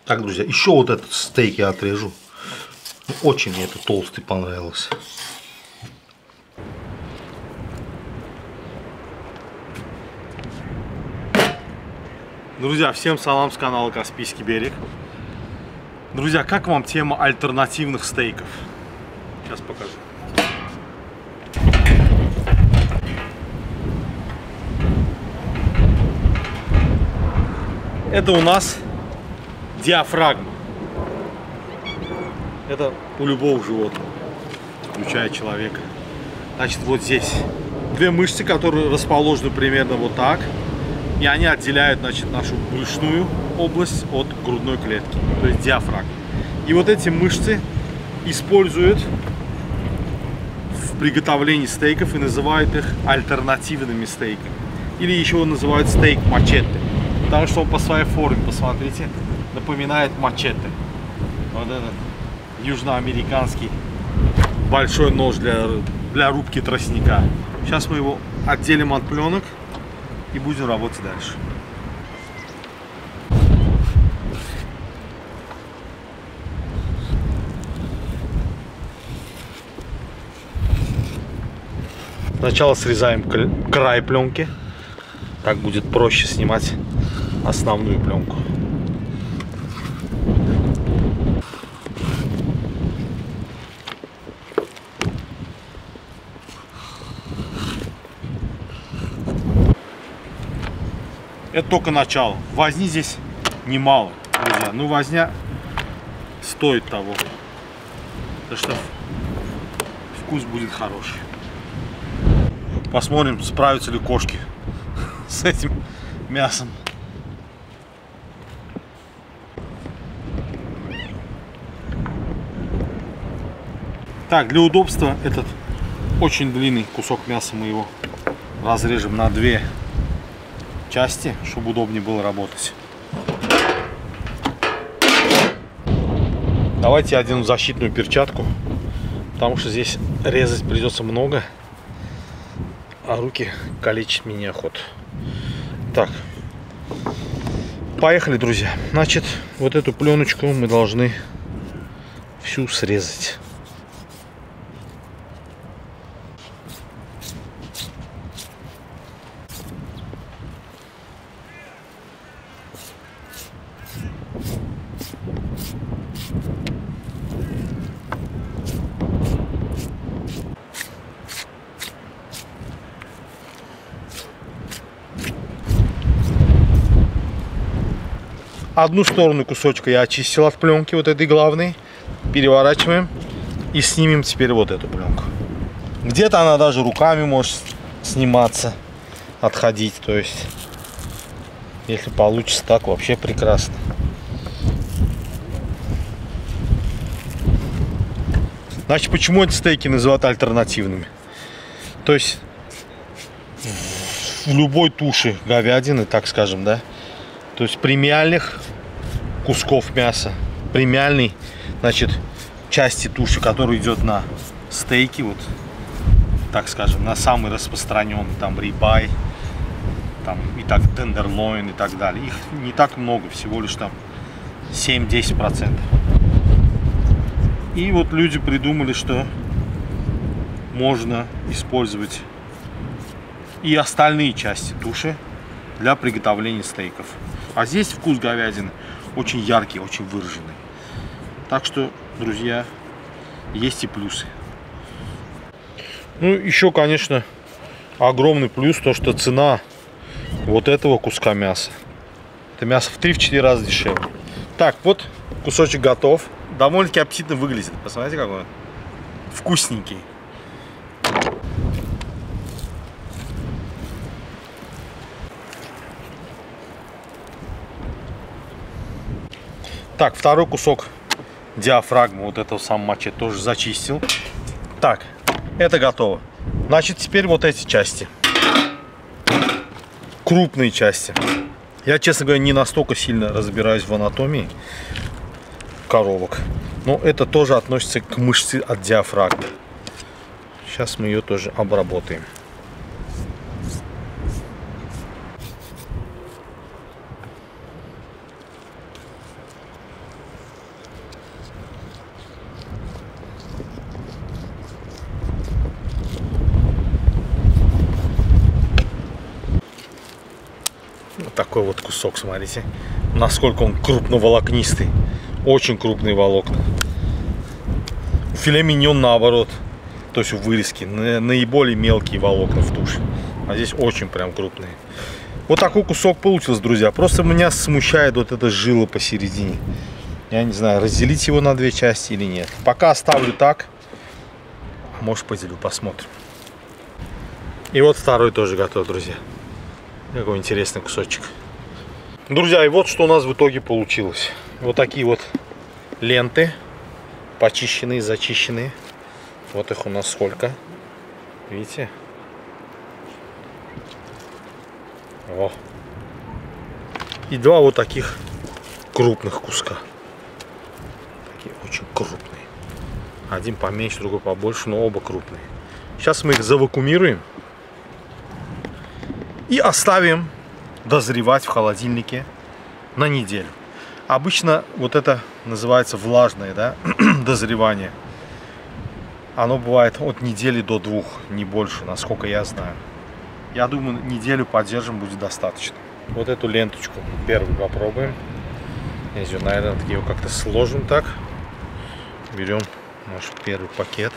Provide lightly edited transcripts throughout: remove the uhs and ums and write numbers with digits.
Так, друзья, еще вот этот стейк я отрежу. Очень мне этот толстый понравился. Друзья, всем салам с канала Каспийский берег. Друзья, как вам тема альтернативных стейков? Сейчас покажу. Это у нас диафрагма. Это у любого животного, включая человека. Значит, вот здесь две мышцы, которые расположены примерно вот так. И они отделяют, значит, нашу брюшную область от грудной клетки, то есть диафрагму. И вот эти мышцы используют в приготовлении стейков и называют их альтернативными стейками. Или еще называют стейк мачете. Потому что он по своей форме, посмотрите, напоминает мачете. Вот этот южноамериканский большой нож для рубки тростника. Сейчас мы его отделим от пленок и будем работать дальше. Сначала срезаем край пленки. Так будет проще снимать основную пленку. Это только начало. Возни здесь немало, друзья. Ну, возня стоит того. Потому что вкус будет хороший. Посмотрим, справятся ли кошки с этим мясом. Так, для удобства этот очень длинный кусок мяса мы его разрежем на две части, чтобы удобнее было работать. Давайте я одену защитную перчатку, потому что здесь резать придется много, а руки калечить мне неохота. Так, поехали, друзья. Значит, вот эту пленочку мы должны всю срезать. Одну сторону кусочка я очистил от пленки, вот этой главной. Переворачиваем и снимем теперь вот эту пленку. Где-то она даже руками может сниматься, отходить. То есть, если получится так, вообще прекрасно. Значит, почему эти стейки называют альтернативными? То есть, в любой туше говядины, так скажем, да, то есть премиальных кусков мяса, премиальной, значит, части туши, которая идет на стейки, вот, так скажем, на самый распространенный, там, рибай, там, и так, тендерлойн и так далее. Их не так много, всего лишь там 7-10%. И вот люди придумали, что можно использовать и остальные части туши для приготовления стейков. А здесь вкус говядины очень яркий, очень выраженный. Так что, друзья, есть и плюсы. Ну, еще, конечно, огромный плюс то, что цена вот этого куска мяса. Это мясо в 3-4 раза дешевле. Так, вот кусочек готов. Довольно-таки аппетитно выглядит. Посмотрите, какой он вкусненький. Так, второй кусок диафрагмы, вот этого самого мачете, тоже зачистил. Так, это готово. Значит, теперь вот эти части. Крупные части. Я, честно говоря, не настолько сильно разбираюсь в анатомии коровок. Но это тоже относится к мышце от диафрагмы. Сейчас мы ее тоже обработаем. такой вот кусок, смотрите, насколько он крупноволокнистый. Очень крупные волокна. Филе миньон наоборот, то есть в вырезке наиболее мелкие волокна в туше. А здесь очень прям крупные. Вот такой кусок получился, друзья. Просто меня смущает вот эта жила посередине. Я не знаю, разделить его на две части или нет. Пока оставлю так. Может, поделю, посмотрим. И вот второй тоже готов, друзья. Какой интересный кусочек. Друзья, и вот что у нас в итоге получилось. Вот такие вот ленты. Почищенные, зачищенные. Вот их у нас сколько. Видите? О. И два вот таких крупных куска. Такие очень крупные. Один поменьше, другой побольше, но оба крупные. Сейчас мы их завакуумируем. И оставим дозревать в холодильнике на неделю. Обычно вот это называется влажное, да, дозревание. Оно бывает от недели до 2, не больше, насколько я знаю. Я думаю, неделю поддержим, будет достаточно. Вот эту ленточку первую попробуем. Ее, наверное, ее как-то сложим так. Берем наш первый пакет.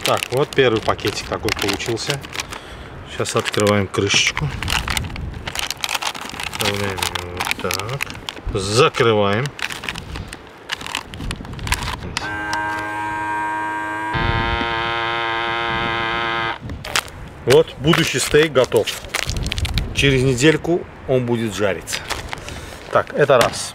Так, вот первый пакетик такой получился. Сейчас открываем крышечку. Вставляем вот так. Закрываем. Вот будущий стейк готов. Через недельку он будет жариться. Так, это раз.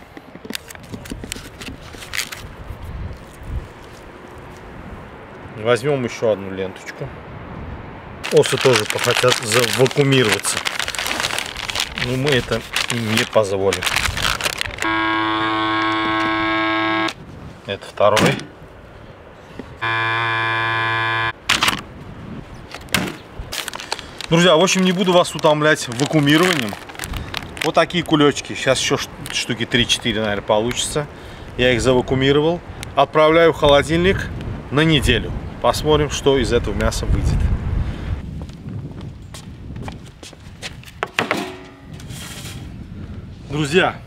Возьмем еще одну ленточку. Осы тоже хотят завакуумироваться. Но мы это им не позволим. Это второй. Друзья, в общем, не буду вас утомлять вакуумированием. Вот такие кулечки. Сейчас еще штуки 3-4, наверное, получится. Я их завакуумировал. Отправляю в холодильник на неделю. Посмотрим, что из этого мяса выйдет. Друзья,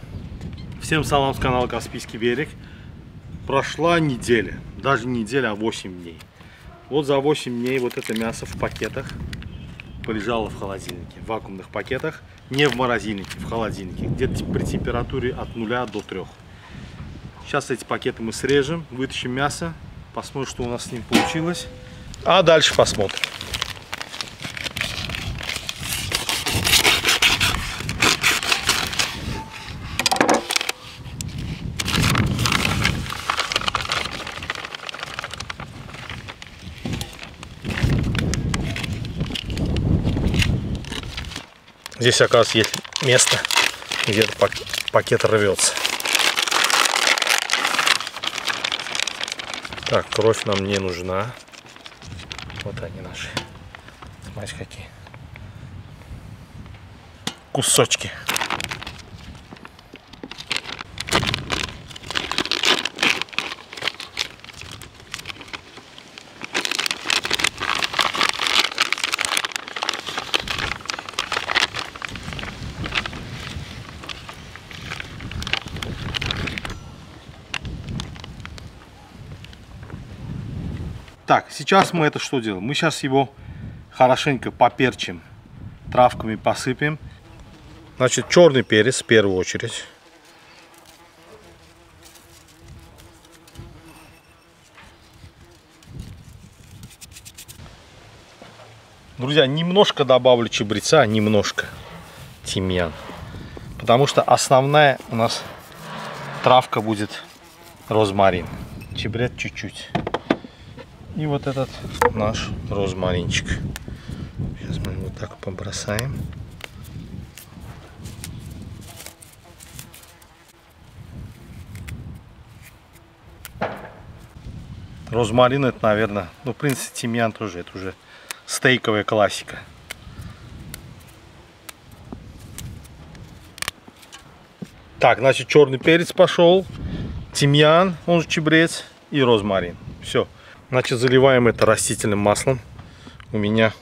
всем салам с канала Каспийский берег. Прошла неделя. Даже не неделя, а 8 дней. Вот за 8 дней вот это мясо в пакетах полежало в холодильнике. В вакуумных пакетах. Не в морозильнике, в холодильнике. Где-то при температуре от 0 до 3. Сейчас эти пакеты мы срежем, вытащим мясо. Посмотрим, что у нас с ним получилось. А дальше посмотрим. Здесь, оказывается, есть место, где этот пакет рвется. Так, кровь нам не нужна. Вот они наши. Смотрите, какие кусочки. Так, сейчас мы это что делаем? Мы сейчас его хорошенько поперчим, травками посыпем. Значит, черный перец в первую очередь. Друзья, немножко добавлю чабреца, немножко тимьян. Потому что основная у нас травка будет розмарин. Чабрец чуть-чуть. И вот этот наш розмаринчик. Сейчас мы его так побросаем. Розмарин это, наверное, ну, в принципе, тимьян тоже, это уже стейковая классика. Так, значит, черный перец пошел, тимьян, он же чабрец, и розмарин. Все. Значит, заливаем это растительным маслом. У меня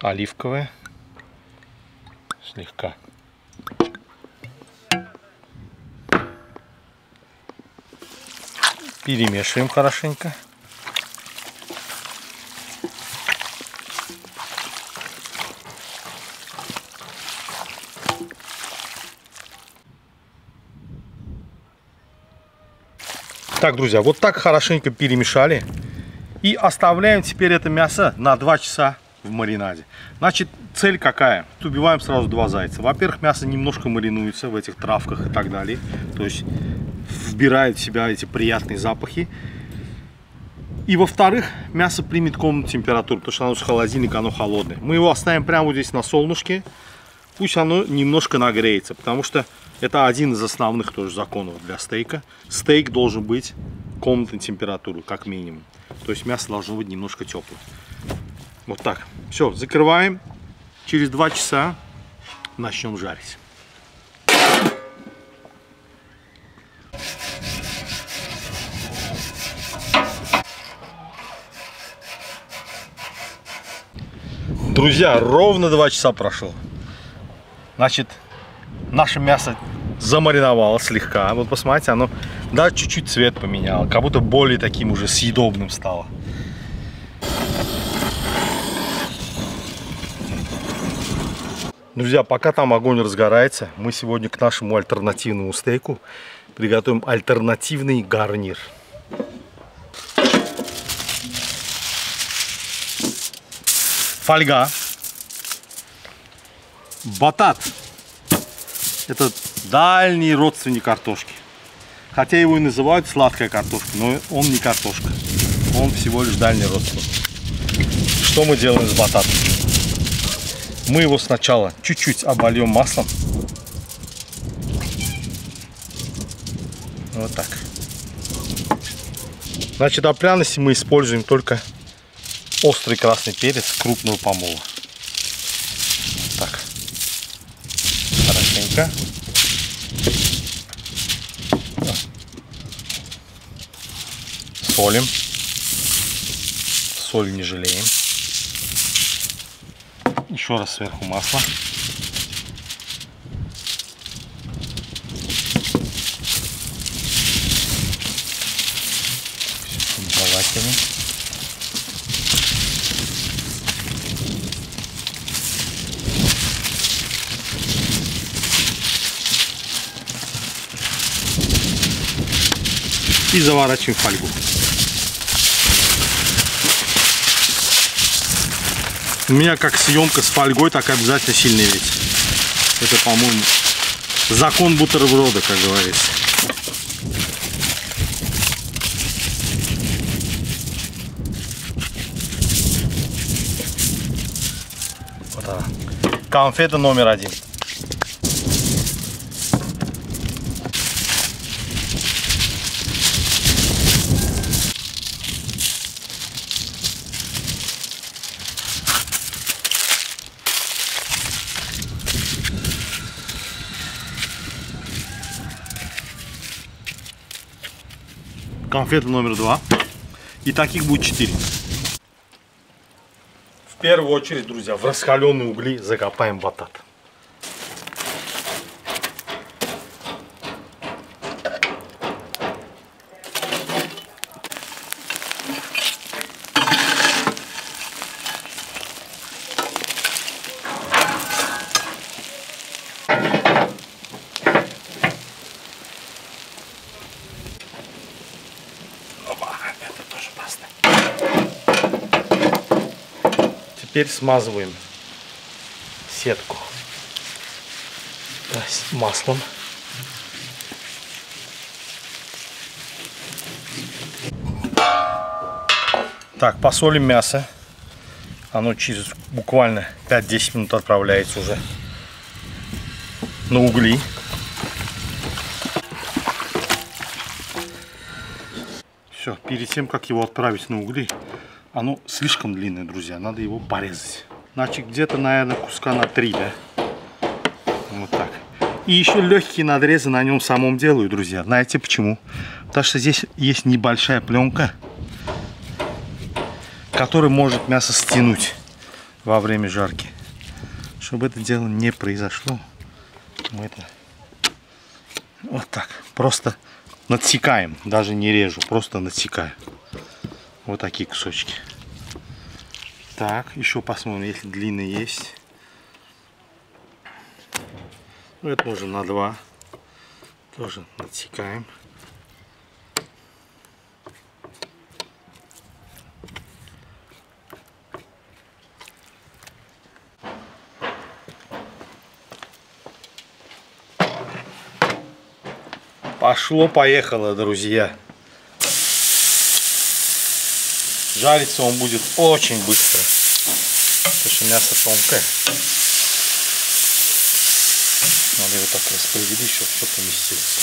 оливковое. Слегка. Перемешиваем хорошенько. Так, друзья, вот так хорошенько перемешали. И оставляем теперь это мясо на 2 часа в маринаде. Значит, цель какая? Убиваем сразу 2 зайца. Во-первых, мясо немножко маринуется в этих травках и так далее. То есть вбирает в себя эти приятные запахи. И во-вторых, мясо примет комнатную температуру, потому что оно с холодильника, оно холодное. Мы его оставим прямо вот здесь на солнышке. Пусть оно немножко нагреется, потому что это один из основных тоже законов для стейка. Стейк должен быть комнатной температуры, как минимум. То есть мясо должно быть немножко теплое. Вот так. Все, закрываем. Через 2 часа начнем жарить. Друзья, ровно 2 часа прошло. Значит, наше мясо замариновало слегка. Вот посмотрите, оно даже чуть-чуть цвет поменяло. Как будто более таким уже съедобным стало. Друзья, пока там огонь разгорается, мы сегодня к нашему альтернативному стейку приготовим альтернативный гарнир. Фольга. Батат. Это дальний родственник картошки. Хотя его и называют сладкая картошка, но он не картошка. Он всего лишь дальний родственник. Что мы делаем с бататом? Мы его сначала чуть-чуть обольем маслом. Вот так. Значит, для пряности мы используем только острый красный перец крупного помола. Так. Хорошенько. Солим. Соль не жалеем. Еще раз сверху масло. Желательно. И заворачиваем фольгу. У меня как съемка с фольгой, так обязательно сильный ветер. Это, по-моему, закон бутерброда, как говорится. Вот она. Конфета номер 1. Конфета номер 2. И таких будет 4. В первую очередь, друзья, в раскаленные угли закопаем батат. Теперь смазываем сетку маслом. Так, посолим мясо. Оно через буквально 5-10 минут отправляется уже на угли. Все, перед тем, как его отправить на угли, оно слишком длинное, друзья, надо его порезать. Значит, где-то, наверное, куска на 3, да? Вот так. И еще легкие надрезы на нем самом делаю, друзья. Знаете почему? Потому что здесь есть небольшая пленка. который может мясо стянуть во время жарки. Чтобы это дело не произошло, мы это вот так просто надсекаем, даже не режу, просто надсекаю. Вот такие кусочки. Так, еще посмотрим, если длинный есть. Ну, это можем на 2. Тоже надсекаем. Пошло-поехало, друзья. Жариться он будет очень быстро, потому что мясо тонкое. Надо его так распределить, чтобы все поместилось.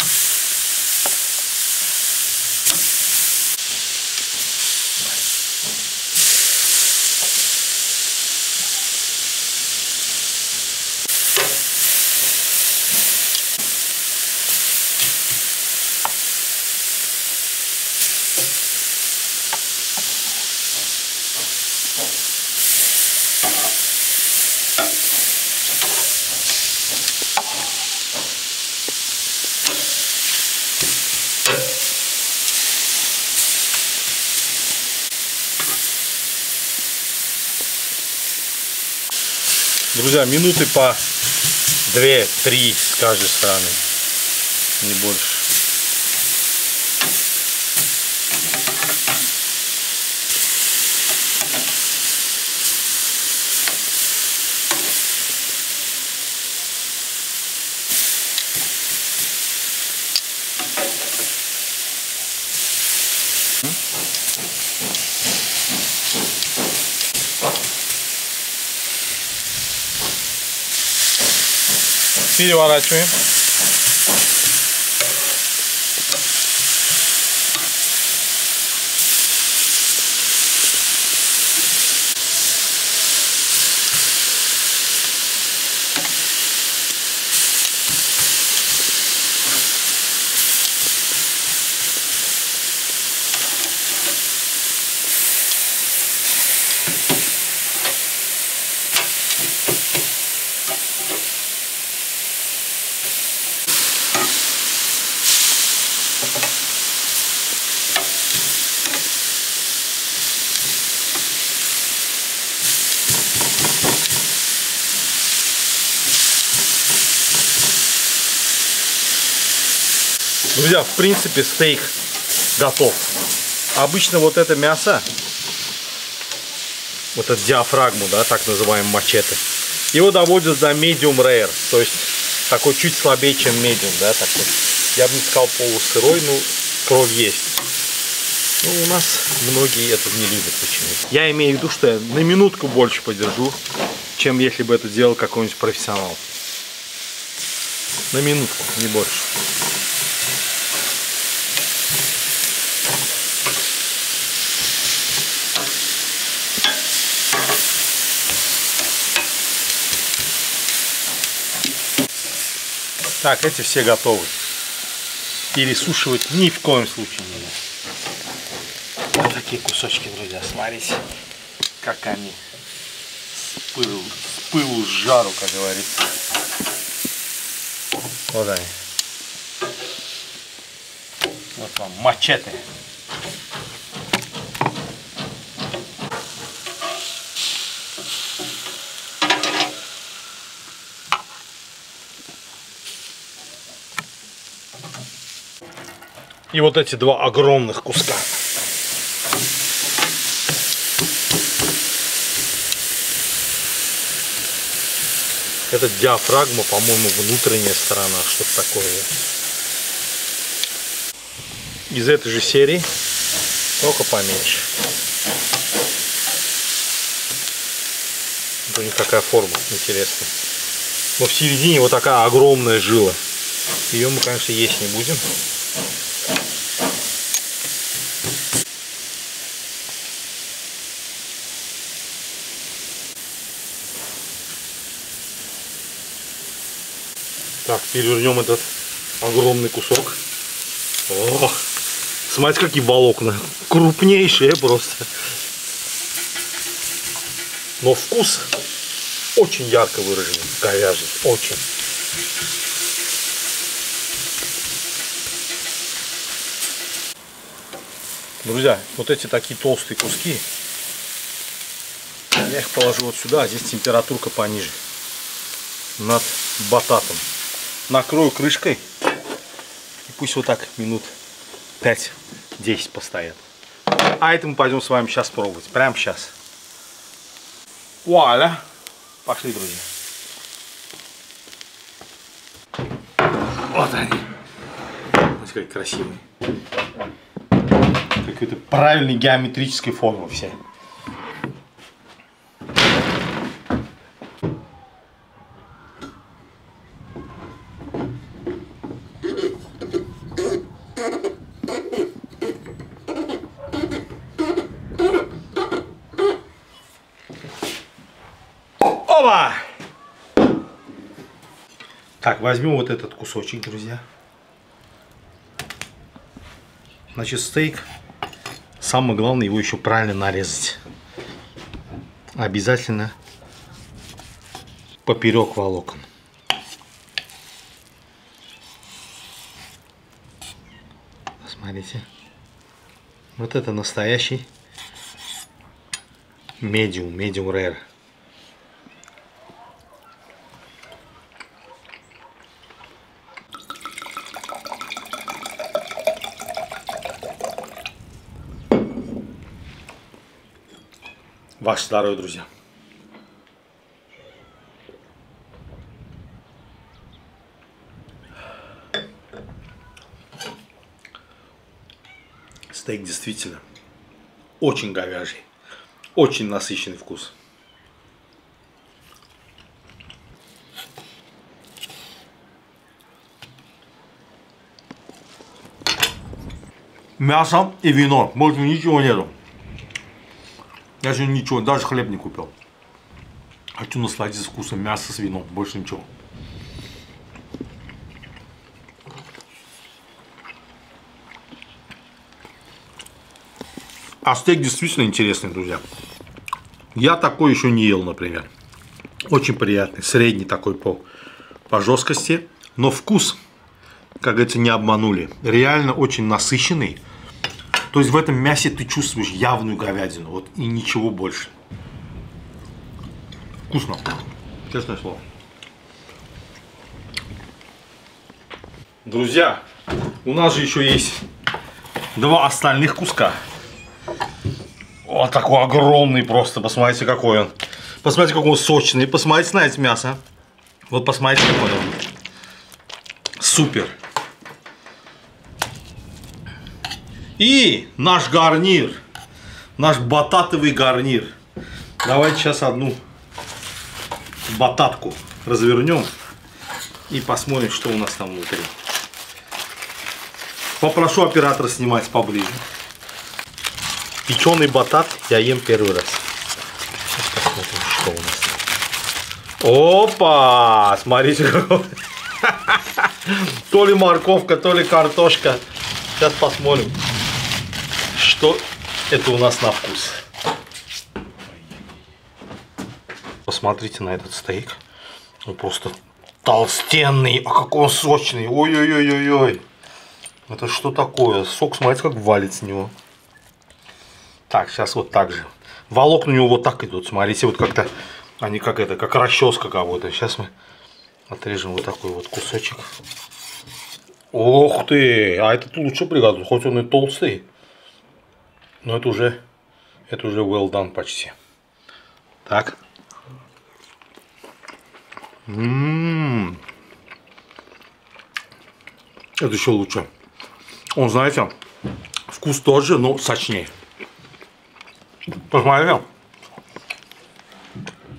Друзья, минуты по 2-3 с каждой стороны, не больше. Переворачиваем. Друзья, в принципе, стейк готов. Обычно вот это мясо, вот эту диафрагму, да, так называемый мачете, его доводят до medium rare, то есть такой чуть слабее, чем medium, да, такой. Я бы не сказал полусырой, но кровь есть. Ну, у нас многие это не любят почему-то. Я имею в виду, что я на минутку больше подержу, чем если бы это делал какой-нибудь профессионал. На минутку, не больше. Так, эти все готовы. Пересушивать ни в коем случае нельзя. Вот такие кусочки, друзья, смотрите, как они с пылу, с жару, как говорится. Вот они. Вот вам мачете. И вот эти два огромных куска. Это диафрагма, по-моему, внутренняя сторона, что-то такое. Из этой же серии, только поменьше. Вот у них какая форма интересная. Но в середине вот такая огромная жила. Ее мы, конечно, есть не будем. Так, перевернем этот огромный кусок. Ох, смотрите, какие волокна. Крупнейшие просто. Но вкус очень ярко выраженный, говяжий, очень. Друзья, вот эти такие толстые куски, я их положу вот сюда, а здесь температурка пониже, над бататом. Накрою крышкой, и пусть вот так минут 5-10 постоят. А это мы пойдем с вами сейчас пробовать, прямо сейчас. Вуаля! Пошли, друзья. Вот они. Смотрите, как красивые. Какой-то правильной геометрической формы все. Опа! Так, возьмем вот этот кусочек, друзья. Значит, стейк. Самое главное его еще правильно нарезать. Обязательно поперек волокон. Смотрите. Вот это настоящий medium rare. Ваше здоровье, друзья. Стейк действительно очень говяжий, очень насыщенный вкус. Мясо и вино, больше ничего нету. Я же ничего, даже хлеб не купил. Хочу насладиться вкусом мяса с вином, больше ничего. А стейк действительно интересный, друзья. Я такой еще не ел, например. Очень приятный, средний такой по жесткости. Но вкус, как говорится, не обманули. Реально очень насыщенный. То есть в этом мясе ты чувствуешь явную говядину. Вот и ничего больше. Вкусно. Честное слово. Друзья, у нас же еще есть два остальных куска. Вот такой огромный просто. Посмотрите, какой он. Посмотрите, какой он сочный. Посмотрите на это мясо. Вот посмотрите, какой он. Супер. И наш гарнир. Наш бататовый гарнир. Давайте сейчас одну бататку развернем. И посмотрим, что у нас там внутри. Попрошу оператора снимать поближе. Печеный батат я ем первый раз. Сейчас посмотрим, что у нас. Опа! Смотрите, какой. То ли морковка, то ли картошка. Сейчас посмотрим, что это у нас на вкус. Посмотрите на этот стейк. Он просто толстенный. А какой он сочный. Ой-ой-ой-ой-ой. Это что такое? Сок, смотрите, как валит с него. Так, сейчас вот так же. Волокна у него вот так идут. Смотрите, вот как-то они как это, как расческа кого-то. Сейчас мы отрежем вот такой вот кусочек. Ох ты! А этот лучше приготовить, хоть он и толстый. Но это уже well done почти. Так. Это еще лучше. Он, знаете, вкус тот же, но сочнее. Посмотрите.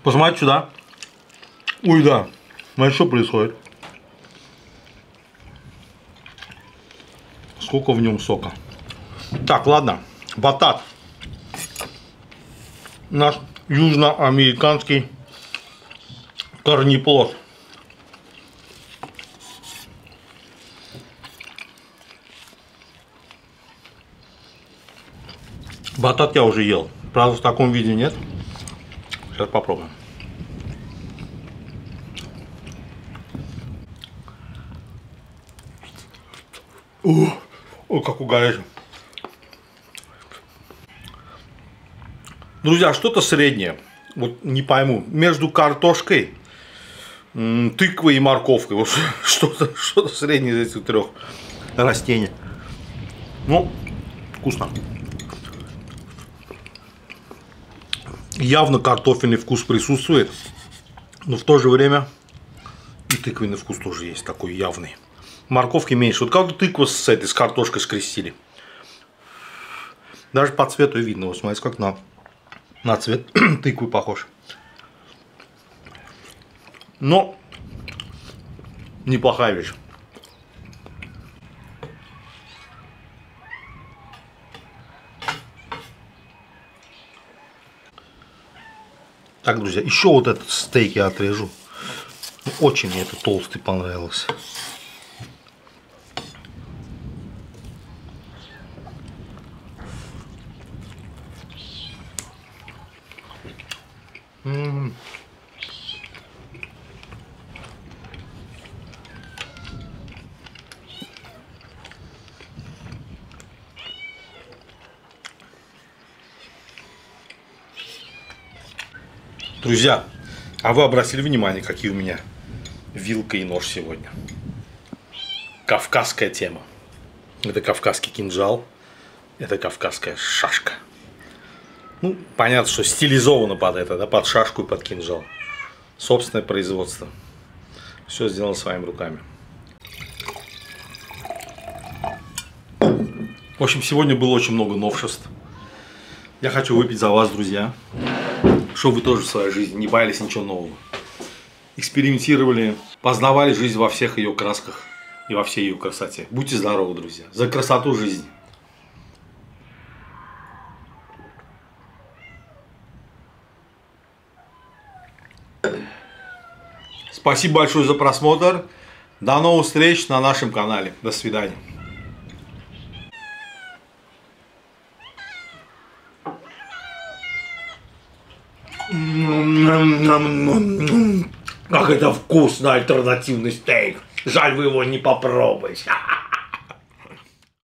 Посмотрите сюда. Ой, да. Смотрите, что происходит. Сколько в нем сока. Так, ладно. Батат. Наш южноамериканский корнеплод. Батат я уже ел. Правда, в таком виде нет. Сейчас попробуем. О, как угорел. Друзья, что-то среднее. Вот не пойму. Между картошкой, тыквой и морковкой. Вот что-то среднее из этих трех растений. Ну, вкусно. Явно картофельный вкус присутствует, но в то же время и тыквенный вкус тоже есть, такой явный. Морковки меньше. Вот как тыкву с картошкой скрестили. Даже по цвету видно. Вот смотрите, как на цвет тыквы похож. Но неплохая вещь. Так, друзья, еще вот этот стейк я отрежу. Очень мне этот толстый понравился. Друзья, а вы обратили внимание, какие у меня вилка и нож сегодня? Кавказская тема. Это кавказский кинжал, это кавказская шашка. Ну, понятно, что стилизовано под это, да, под шашку и под кинжал. Собственное производство. Все сделано своими руками. В общем, сегодня было очень много новшеств. Я хочу выпить за вас, друзья. Чтобы вы тоже в своей жизни не боялись ничего нового. Экспериментировали, познавали жизнь во всех ее красках и во всей ее красоте. Будьте здоровы, друзья. За красоту жизни. Спасибо большое за просмотр. До новых встреч на нашем канале. До свидания. Как это вкусно, альтернативный стейк. Жаль, вы его не попробуете.